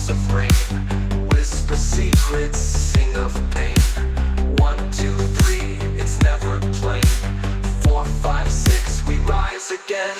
drops of rain. Whisper secrets, sing of pain. 1, 2, 3, it's never plain. 4, 5, 6, we rise again.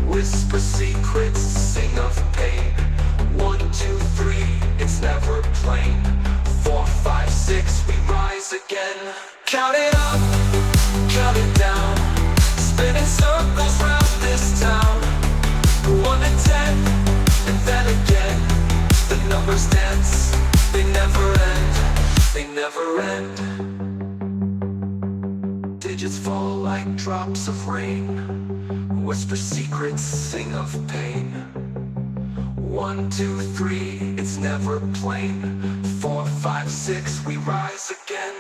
Whisper secrets, sing of pain. 1, 2, 3, it's never plain. 4, 5, 6, we rise again. Count it up, count it down, spinning circles round this town. 1 to 10, and then again. The numbers dance, they never end, they never end. Digits fall like drops of rain. Whisper secrets, sing of pain. 1, 2, 3, it's never plain. 4, 5, 6, we rise again.